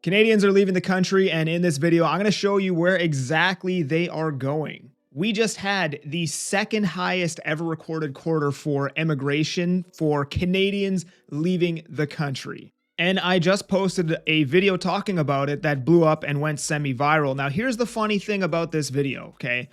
Canadians are leaving the country, and in this video, I'm going to show you where exactly they are going. We just had the second highest ever recorded quarter for immigration for Canadians leaving the country. And I just posted a video talking about it that blew up and went semi-viral. Now, here's the funny thing about this video, okay?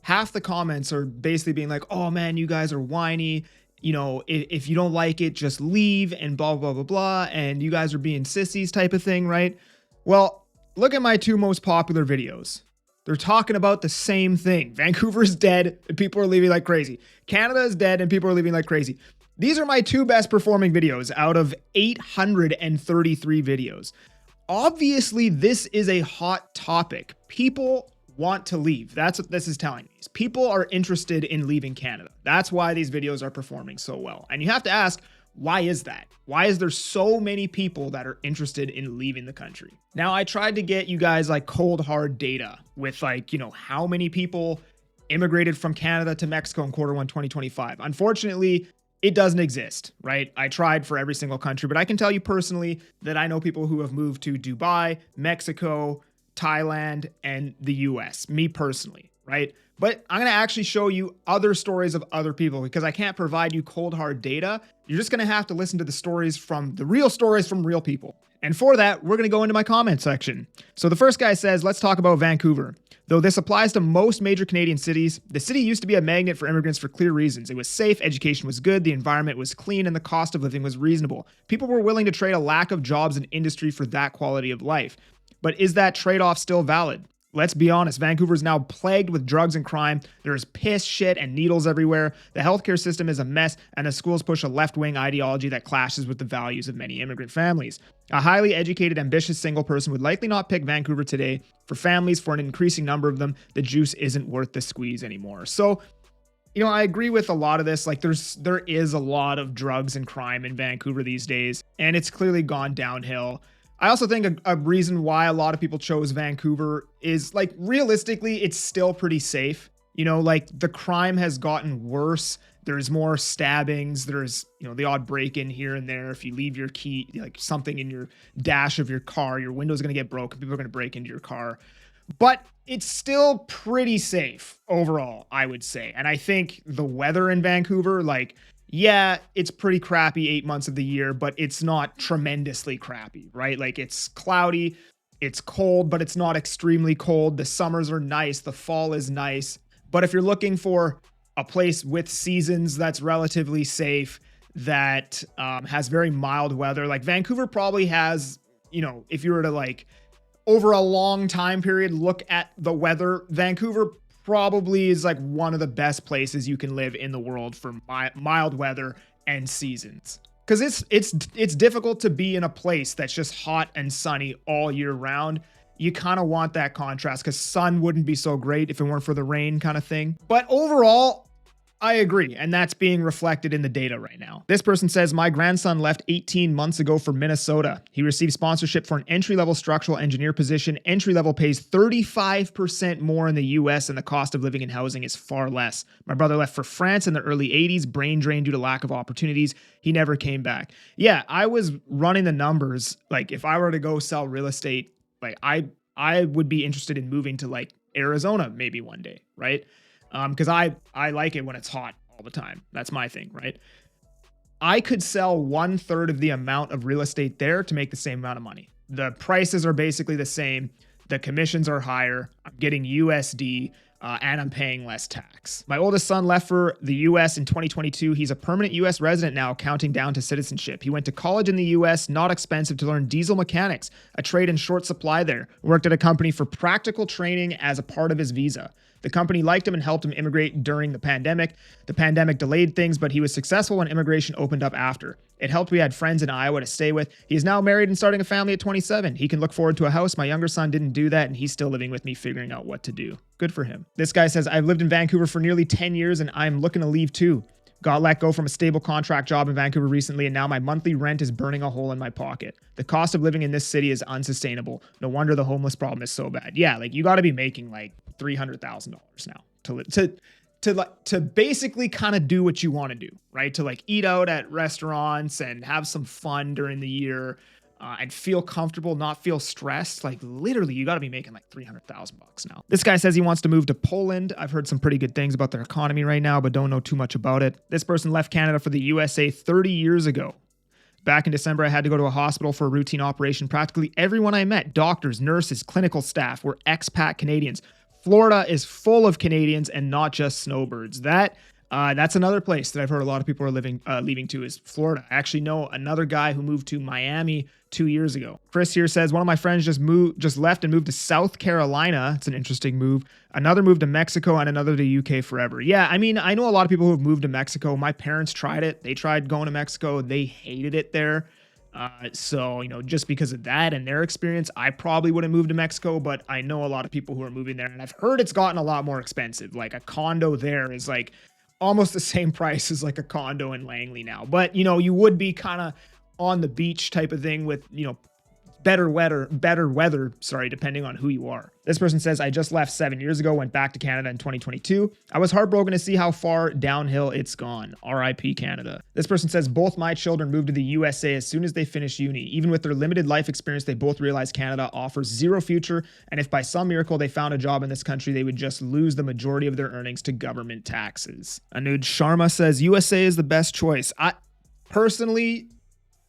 Half the comments are basically being like, oh man, you guys are whiny. You know, if you don't like it, just leave and blah, blah, blah, blah. And you guys are being sissies type of thing, right? Well, look at my two most popular videos. They're talking about the same thing. Vancouver is dead and people are leaving like crazy. Canada is dead and people are leaving like crazy. These are my two best performing videos out of 833 videos. Obviously, this is a hot topic. People want to leave. That's what this is telling me. People are interested in leaving Canada. That's why these videos are performing so well. And you have to ask, why is that? Why is there so many people that are interested in leaving the country? Now, I tried to get you guys like cold hard data with like, you know, how many people immigrated from Canada to Mexico in Q1 2025. Unfortunately, it doesn't exist, right? I tried for every single country, but I can tell you personally that I know people who have moved to Dubai, Mexico, Thailand, and the US, me personally, right? But I'm going to actually show you other stories of other people because I can't provide you cold hard data. You're just going to have to listen to the real stories from real people. And for that, we're going to go into my comment section. So the first guy says, let's talk about Vancouver. Though this applies to most major Canadian cities, the city used to be a magnet for immigrants for clear reasons. It was safe, education was good, the environment was clean, and the cost of living was reasonable. People were willing to trade a lack of jobs and industry for that quality of life. But is that trade-off still valid? Let's be honest, Vancouver is now plagued with drugs and crime. There's piss, shit, and needles everywhere. The healthcare system is a mess, and the schools push a left-wing ideology that clashes with the values of many immigrant families. A highly educated, ambitious single person would likely not pick Vancouver today. For families, for an increasing number of them, the juice isn't worth the squeeze anymore. So, you know, I agree with a lot of this. Like, there is a lot of drugs and crime in Vancouver these days, and it's clearly gone downhill. I also think a reason why a lot of people chose Vancouver is, like, realistically, it's still pretty safe. You know, like, the crime has gotten worse. There's more stabbings. There's, you know, the odd break-in here and there. If you leave your key, like something in your dash of your car, your window's going to get broken. People are going to break into your car. But it's still pretty safe overall, I would say. And I think the weather in Vancouver, like, yeah, it's pretty crappy 8 months of the year, but it's not tremendously crappy, right? Like, it's cloudy, it's cold, but it's not extremely cold. The summers are nice. The fall is nice. But if you're looking for a place with seasons that's relatively safe, that has very mild weather, like Vancouver probably has, you know, if you were to like over a long time period, look at the weather, Vancouver probably is like one of the best places you can live in the world for mild weather and seasons. Because it's difficult to be in a place that's just hot and sunny all year round. You kind of want that contrast because sun wouldn't be so great if it weren't for the rain kind of thing. But overall, I agree, and that's being reflected in the data right now. This person says, my grandson left 18 months ago for Minnesota. He received sponsorship for an entry-level structural engineer position. Entry-level pays 35% more in the US, and the cost of living and housing is far less. My brother left for France in the early 80s, brain drain due to lack of opportunities. He never came back. Yeah, I was running the numbers. Like, if I were to go sell real estate, like I would be interested in moving to like Arizona maybe one day, right? Because I like it when it's hot all the time. That's my thing, right? I could sell 1/3 of the amount of real estate there to make the same amount of money. The prices are basically the same. The commissions are higher. I'm getting USD and I'm paying less tax. My oldest son left for the US in 2022. He's a permanent US resident now, counting down to citizenship. He went to college in the US, not expensive, to learn diesel mechanics, a trade in short supply there. Worked at a company for practical training as a part of his visa. The company liked him and helped him immigrate during the pandemic. The pandemic delayed things, but he was successful when immigration opened up after. It helped we had friends in Iowa to stay with. He is now married and starting a family at 27. He can look forward to a house. My younger son didn't do that, and he's still living with me, figuring out what to do. Good for him. This guy says, I've lived in Vancouver for nearly 10 years, and I'm looking to leave too. Got let go from a stable contract job in Vancouver recently, and now my monthly rent is burning a hole in my pocket. The cost of living in this city is unsustainable. No wonder the homeless problem is so bad. Yeah, like you got to be making like $300,000 now to basically kind of do what you want to do, right? To like eat out at restaurants and have some fun during the year. and feel comfortable, not feel stressed, like literally you got to be making like $300,000 now. This guy says he wants to move to Poland. I've heard some pretty good things about their economy right now, but don't know too much about it. This person left Canada for the USA 30 years ago. Back in December, I had to go to a hospital for a routine operation. Practically everyone I met, doctors, nurses, clinical staff, were expat Canadians. Florida is full of Canadians and not just snowbirds. That's another place that I've heard a lot of people are leaving to is Florida. I actually know another guy who moved to Miami 2 years ago. Chris here says, one of my friends just left and moved to South Carolina. It's an interesting move. Another moved to Mexico and another to UK forever. Yeah, I mean, I know a lot of people who have moved to Mexico. My parents tried it. They tried going to Mexico. They hated it there. So, just because of that and their experience, I probably wouldn't move to Mexico, but I know a lot of people who are moving there, and I've heard it's gotten a lot more expensive. Like a condo there is like almost the same price as like a condo in Langley now. But, you would be kind of on the beach type of thing with, better weather, depending on who you are. This person says, I just left 7 years ago, went back to Canada in 2022. I was heartbroken to see how far downhill it's gone. RIP Canada. This person says, both my children moved to the USA as soon as they finished uni. Even with their limited life experience, they both realized Canada offers zero future. And if by some miracle they found a job in this country, they would just lose the majority of their earnings to government taxes. Anuj Sharma says, USA is the best choice. I personally,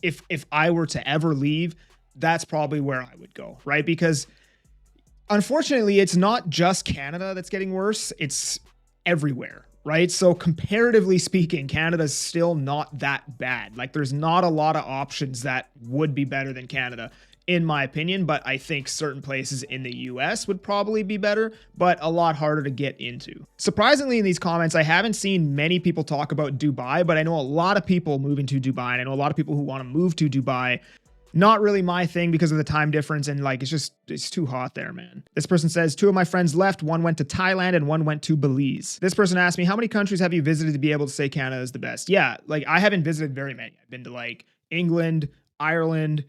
if I were to ever leave, that's probably where I would go, right? Because unfortunately, it's not just Canada that's getting worse. It's everywhere, right? So comparatively speaking, Canada's still not that bad. Like there's not a lot of options that would be better than Canada, in my opinion. But I think certain places in the US would probably be better, but a lot harder to get into. Surprisingly, in these comments, I haven't seen many people talk about Dubai, but I know a lot of people moving to Dubai, and I know a lot of people who want to move to Dubai. Not really my thing because of the time difference, and like it's too hot there, man. This person says, two of my friends left. One went to Thailand and one went to Belize. This person asked me, how many countries have you visited to be able to say Canada is the best? Yeah, like I haven't visited very many. I've been to like England, Ireland.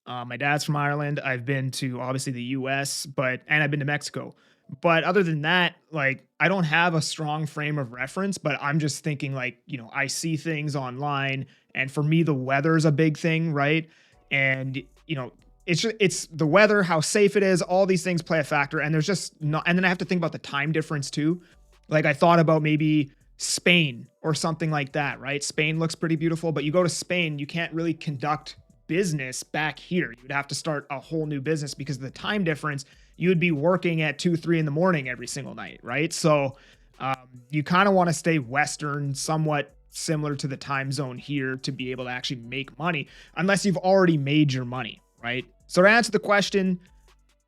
My dad's from Ireland. I've been to obviously the US, and I've been to Mexico. But other than that, like I don't have a strong frame of reference, but I'm just thinking like, I see things online, and for me, the weather's a big thing, right? And, it's the weather, how safe it is, all these things play a factor. And there's just not, and then I have to think about the time difference too. Like I thought about maybe Spain or something like that, right? Spain looks pretty beautiful, but you go to Spain, you can't really conduct business back here. You'd have to start a whole new business because of the time difference. You would be working at 2, 3 in the morning every single night, right? So you kind of want to stay Western, somewhat similar to the time zone here to be able to actually make money, unless you've already made your money, right? So to answer the question,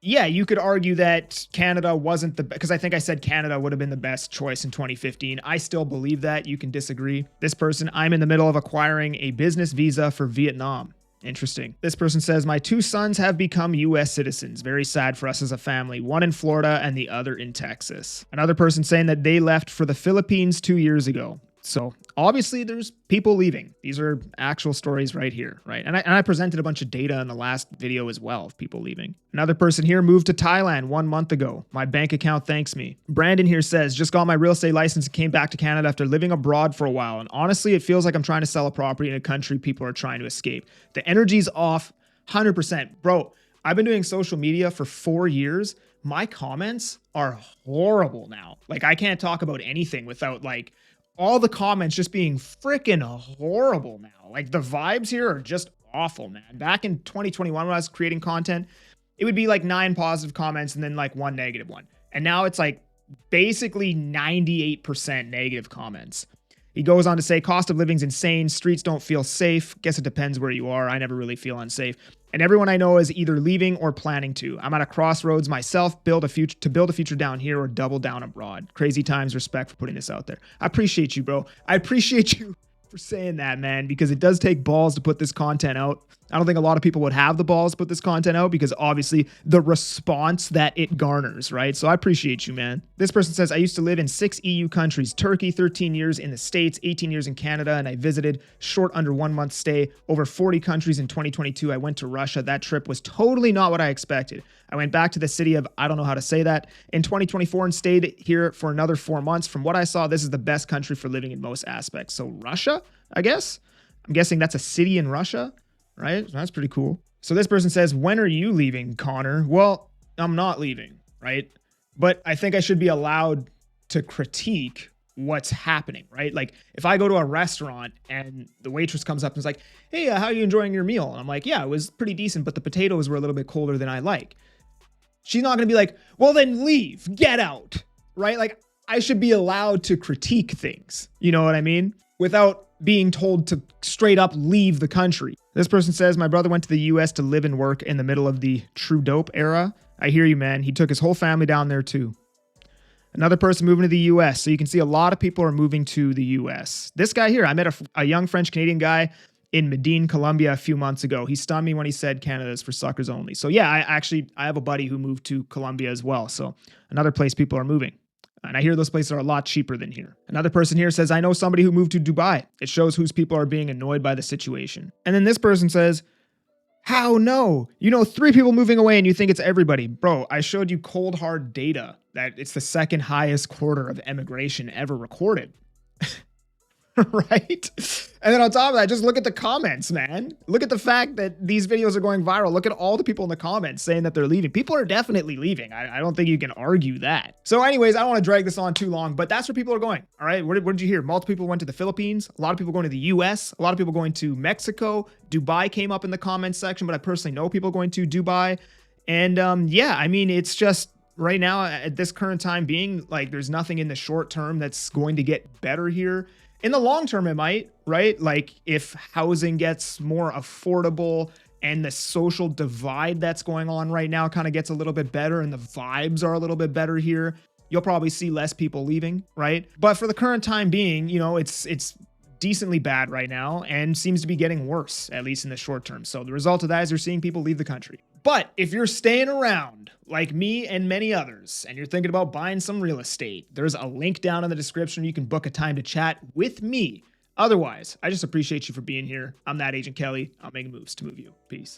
yeah, you could argue that Canada wasn't because I think I said Canada would have been the best choice in 2015. I still believe that. You can disagree. This person, I'm in the middle of acquiring a business visa for Vietnam. Interesting. This person says, my 2 sons have become US citizens. Very sad for us as a family. One in Florida and the other in Texas. Another person saying that they left for the Philippines 2 years ago. So obviously there's people leaving. These are actual stories right here, right? And I presented a bunch of data in the last video as well of people leaving. Another person here moved to Thailand 1 month ago. My bank account thanks me. Brandon here says, just got my real estate license and came back to Canada after living abroad for a while. And honestly, it feels like I'm trying to sell a property in a country people are trying to escape. The energy's off 100%. Bro, I've been doing social media for 4 years. My comments are horrible now. Like I can't talk about anything without like all the comments just being freaking horrible now. Like the vibes here are just awful, man. Back in 2021 when I was creating content, it would be like 9 positive comments and then like 1 negative one. And now it's like basically 98% negative comments. He goes on to say, cost of living's insane. Streets don't feel safe. Guess it depends where you are. I never really feel unsafe. And everyone I know is either leaving or planning to. I'm at a crossroads myself, build a future down here or double down abroad. Crazy times, respect for putting this out there. I appreciate you, bro. I appreciate you for saying that, man, because it does take balls to put this content out. I don't think a lot of people would have the balls to put this content out because obviously the response that it garners, right? So I appreciate you, man. This person says, I used to live in 6 EU countries, Turkey, 13 years in the States, 18 years in Canada, and I visited short under 1 month stay over 40 countries in 2022. I went to Russia. That trip was totally not what I expected. I went back to the city of, I don't know how to say that, in 2024 and stayed here for another 4 months. From what I saw, this is the best country for living in most aspects. So Russia, I guess? I'm guessing that's a city in Russia. Right? So that's pretty cool. So this person says, when are you leaving, Connor? Well, I'm not leaving, right? But I think I should be allowed to critique what's happening, right? Like if I go to a restaurant and the waitress comes up and is like, hey, how are you enjoying your meal? And I'm like, yeah, it was pretty decent, but the potatoes were a little bit colder than I like. She's not going to be like, well, then leave, get out, right? Like I should be allowed to critique things. You know what I mean? Without being told to straight up leave the country. This person says, my brother went to the US to live and work in the middle of the true dope era. I hear you, man. He took his whole family down there too. Another person moving to the US. So you can see a lot of people are moving to the US. This guy here, I met a young French-Canadian guy in Medellin, Colombia a few months ago. He stunned me when he said Canada is for suckers only. So yeah, I have a buddy who moved to Colombia as well. So another place people are moving. And I hear those places are a lot cheaper than here. Another person here says, I know somebody who moved to Dubai. It shows whose people are being annoyed by the situation. And then this person says, how no? You know, 3 people moving away and you think it's everybody. Bro, I showed you cold hard data that it's the second highest quarter of emigration ever recorded. Right? And then on top of that, just look at the comments, man. Look at the fact that these videos are going viral. Look at all the people in the comments saying that they're leaving. People are definitely leaving. I don't think you can argue that. So anyways, I don't want to drag this on too long, but that's where people are going. All right. What did you hear? Multiple people went to the Philippines. A lot of people going to the US. A lot of people going to Mexico. Dubai came up in the comments section, but I personally know people going to Dubai. And yeah, I mean, it's just right now at this current time being, like, there's nothing in the short term that's going to get better here. In the long term, it might, right? Like if housing gets more affordable and the social divide that's going on right now kind of gets a little bit better and the vibes are a little bit better here, you'll probably see less people leaving, right? But for the current time being, you know, it's decently bad right now and seems to be getting worse, at least in the short term. So the result of that is you're seeing people leave the country. But if you're staying around like me and many others, and you're thinking about buying some real estate, there's a link down in the description. You can book a time to chat with me. Otherwise, I just appreciate you for being here. I'm that Agent Kelly. I'm making moves to move you. Peace.